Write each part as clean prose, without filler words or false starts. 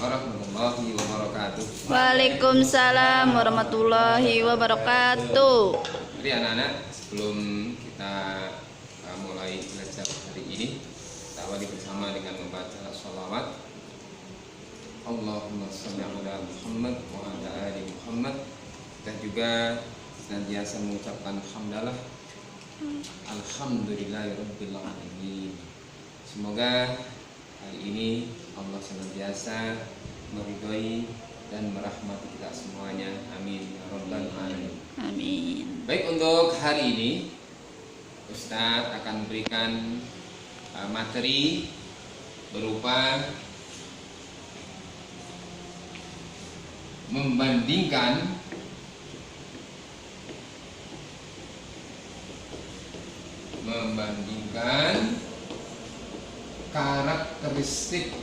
warahmatullahi wabarakatuh. Waalaikumsalam warahmatullahi wabarakatuh. Jadi anak-anak, sebelum kita mulai belajar hari ini, kita awali bersama dengan membaca sholawat. Allahumma sholli ala Muhammad wa ala ali Muhammad. Dan juga senantiasa mengucapkan hamdalah alhamdulillahirabbil alamin. Semoga hari ini Allah senantiasa meridhoi dan merahmati kita semuanya. Amin ya rabbal alamin. Amin. Baik, untuk hari ini Ustadz akan berikan materi berupa membandingkan karakteristik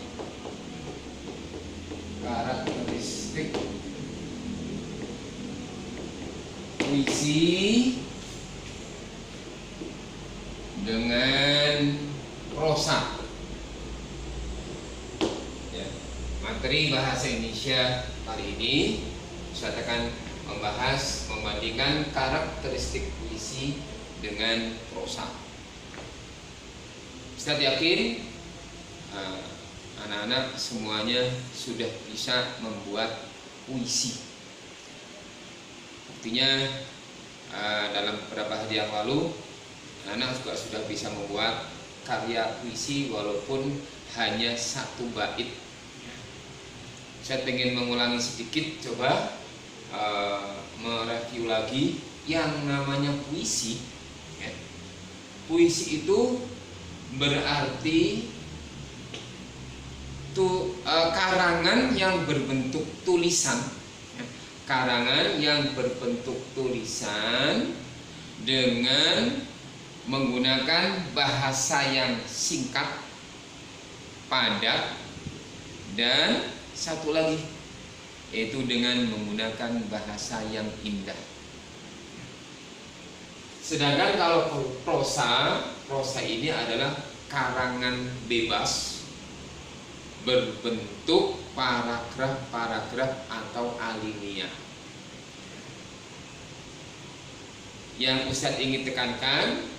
puisi dengan prosa. Ya, materi bahasa Indonesia kali ini saya akan membandingkan karakteristik puisi dengan prosa. Ustaz yakin anak-anak semuanya sudah bisa membuat puisi. Artinya dalam beberapa hari yang lalu anak-anak juga sudah bisa membuat karya puisi walaupun hanya satu bait. Saya ingin mengulangi sedikit, coba mereview lagi yang namanya puisi. Ya. Puisi itu berarti karangan yang berbentuk tulisan. Karangan yang berbentuk tulisan dengan menggunakan bahasa yang singkat, padat, dan satu lagi yaitu dengan menggunakan bahasa yang indah. Sedangkan kalau prosa ini adalah karangan bebas berbentuk paragraf atau alinea. Yang Ustadz ingin tekankan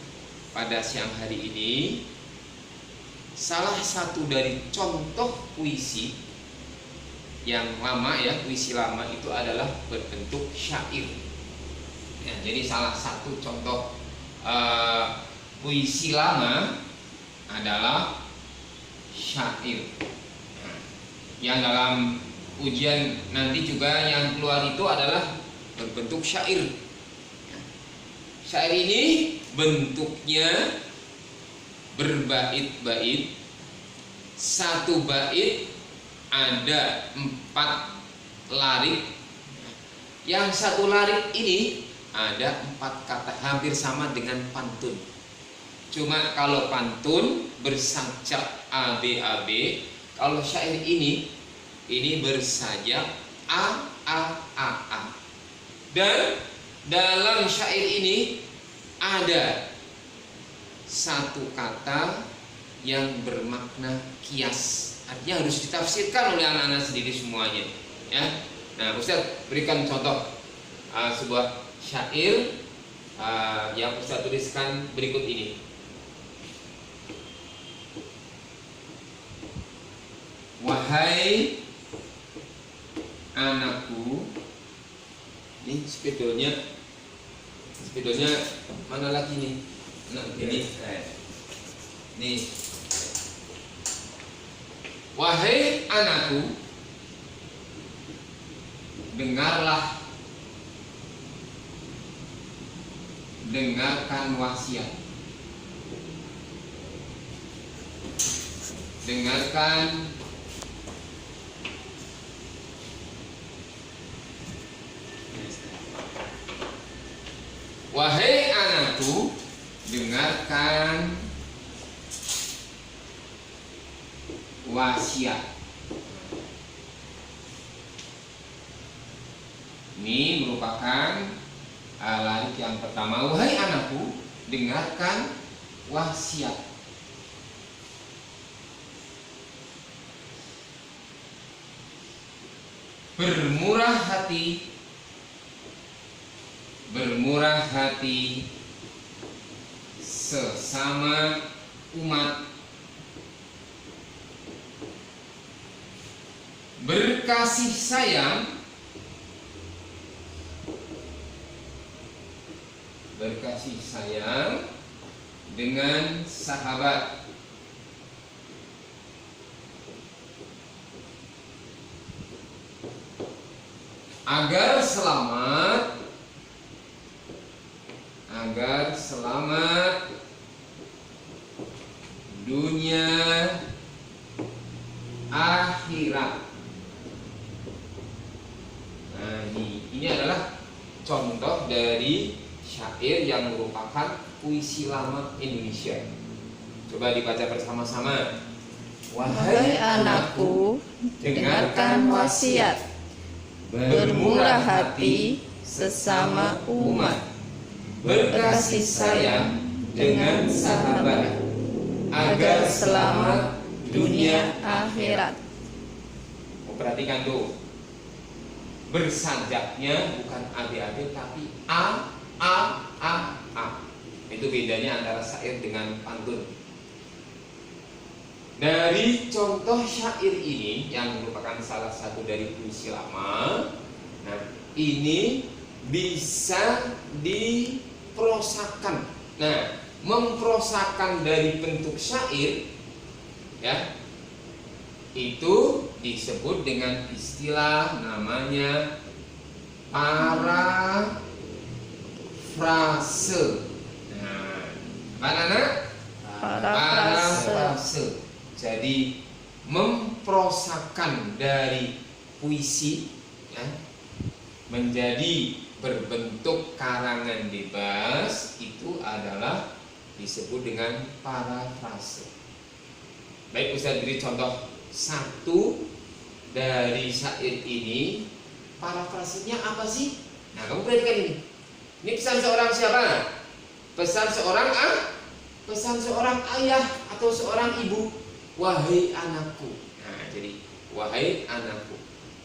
pada siang hari ini, salah satu dari contoh puisi yang lama, ya, puisi lama itu adalah berbentuk syair. Ya, jadi salah satu contoh puisi lama adalah syair. Yang dalam ujian nanti juga yang keluar itu adalah berbentuk syair. Syair ini bentuknya berbait-bait. Satu bait ada 4 larik. Yang satu larik ini ada 4 kata, hampir sama dengan pantun. Cuma kalau pantun bersajak ABAB, kalau syair ini bersajak A. Dan dalam syair ini ada satu kata yang bermakna kias. Artinya harus ditafsirkan oleh anak-anak sendiri semuanya. Ya. Nah, Ustaz berikan contoh sebuah syair yang Ustaz tuliskan berikut ini. Wahai anakku, ini spidolnya mana lagi nih? Nah, ini. Nih. Wahai anakku, dengarkan wasiat. Wahai anakku, dengarkan wasiat. Ini merupakan larik yang pertama. Wahai anakku, dengarkan wasiat. bermurah hati, bermurah hati sesama umat, berkasih sayang, berkasih sayang dengan sahabat, agar selamat, agar selamat dunia akhirat. Nah, ini adalah contoh dari syair yang merupakan puisi lama Indonesia. Coba dibaca bersama-sama. Wahai anakku, dengarkan wasiat, bermurah hati sesama umat, berkasih sayang dengan sahabat, agar selamat dunia akhirat. Perhatikan tuh, bersajaknya bukan ABAB tapi A. Itu bedanya antara syair dengan pantun. Dari contoh syair ini yang merupakan salah satu dari puisi lama, nah ini bisa diprosakan. Nah, memprosakan dari bentuk syair, ya, itu disebut dengan istilah namanya parafrase. Nah, apa anak? Parafrase. Jadi memprosakan dari puisi, ya, menjadi berbentuk karangan bebas, itu adalah disebut dengan parafrase. Baik, Ustaz beri contoh satu dari syair ini. Parafrasenya apa sih? Nah, kamu perhatikan ini. Ini pesan seorang siapa? Pesan seorang ayah atau seorang ibu. Wahai anakku. Nah, jadi wahai anakku.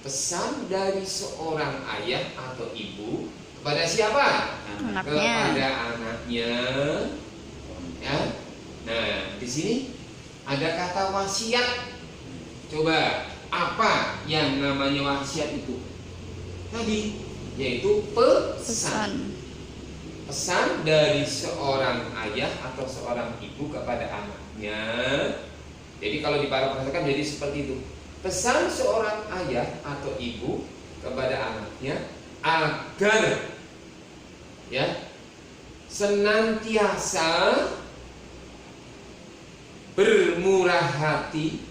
Pesan dari seorang ayah atau ibu kepada siapa? Anaknya. Kepada anaknya. Ya. Nah, di sini ada kata wasiat. Coba, apa yang namanya wasiat itu? Tadi, yaitu pesan. Pesan dari seorang ayah atau seorang ibu kepada anaknya. Jadi kalau diparafrasekan jadi seperti itu. Pesan seorang ayah atau ibu kepada anaknya agar, ya, senantiasa bermurah hati.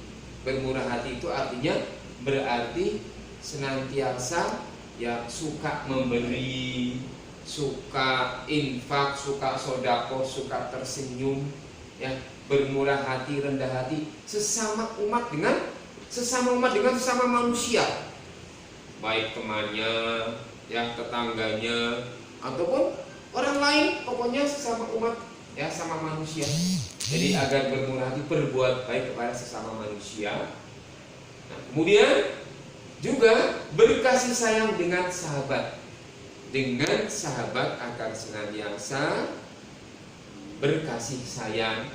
Bermurah hati itu artinya berarti senantiasa, ya, suka memberi, suka infak, suka sodako, suka tersenyum, ya, bermurah hati, rendah hati sesama umat dengan sesama manusia, baik temannya, ya, tetangganya, ataupun orang lain, pokoknya sesama umat, ya, sama manusia. Jadi agar bermurah hati, berbuat baik kepada sesama manusia. Nah, kemudian juga berkasih sayang dengan sahabat. Dengan sahabat akan senantiasa berkasih sayang.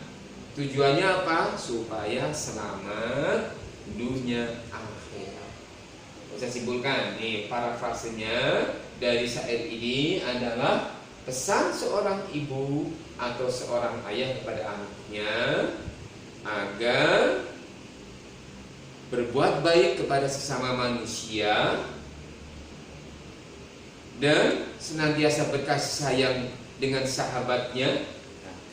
Tujuannya apa? Supaya selamat dunia akhirat. Saya simpulkan nih, parafrasenya dari syair ini adalah pesan seorang ibu atau seorang ayah kepada anaknya agar berbuat baik kepada sesama manusia dan senantiasa berkasih sayang dengan sahabatnya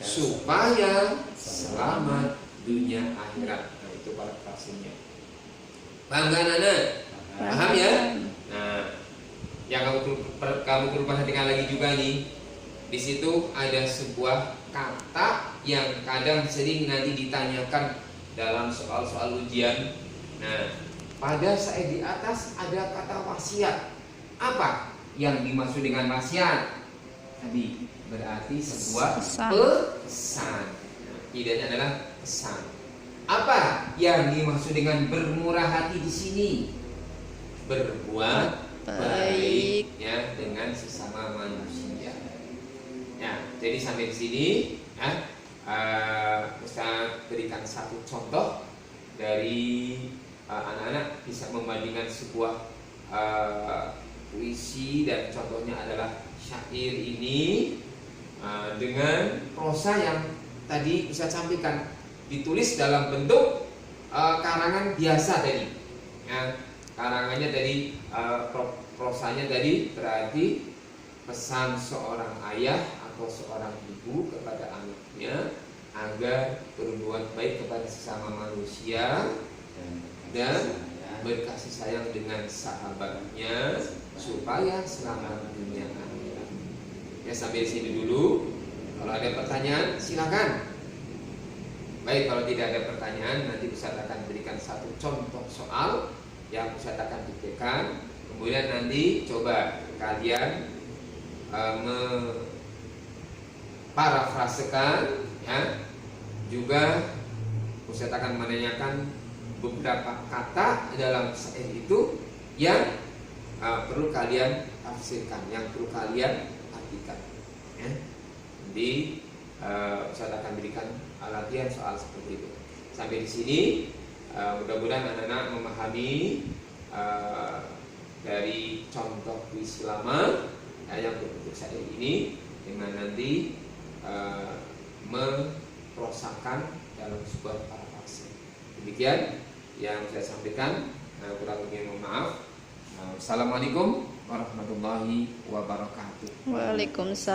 supaya selamat dunia akhirat. Nah, itu parafrasenya. Paham kan anak? Paham ya? Nah, yang kamu perlu perhatikan lagi juga nih. Di situ ada sebuah kata yang kadang sering nanti ditanyakan dalam soal-soal ujian. Nah, pada syair di atas ada kata wasiat. Apa yang dimaksud dengan wasiat? Tadi berarti sebuah pesan. Nah, idenya adalah pesan. Apa yang dimaksud dengan bermurah hati di sini? berbuat baik. ya dengan sesama manusia. Ya, jadi sampai di sini ya, Ustaz berikan satu contoh dari anak-anak bisa membandingkan sebuah puisi, dan contohnya adalah syair ini dengan prosa yang tadi Ustaz sampaikan, ditulis dalam bentuk karangan biasa tadi ya. Karangannya tadi prosanya tadi berarti pesan seorang ayah atau seorang ibu kepada anaknya agar berbuat baik kepada sesama manusia dan berkasih sayang dengan sahabatnya supaya selamat dunia akhirat. Ya, sampai di sini dulu. Kalau ada pertanyaan silakan. Baik, kalau tidak ada pertanyaan, nanti Ustaz akan berikan satu contoh soal yang Ustaz akan diktekan. Kemudian nanti coba kalian parafrasekan ya. Juga Ustaz akan menanyakan beberapa kata dalam syair itu yang perlu kalian tafsirkan, yang perlu kalian artikan ya. Jadi Ustaz akan berikan latihan soal seperti itu. Sampai di sini mudah-mudahan anak-anak memahami dari contoh puisi lama yang berbentuk syair ini, dengan nanti memprosakan dalam sebuah parafrase. Demikian yang saya sampaikan, kurang lebih mohon maaf. Assalamualaikum warahmatullahi wabarakatuh. Waalaikumsalam.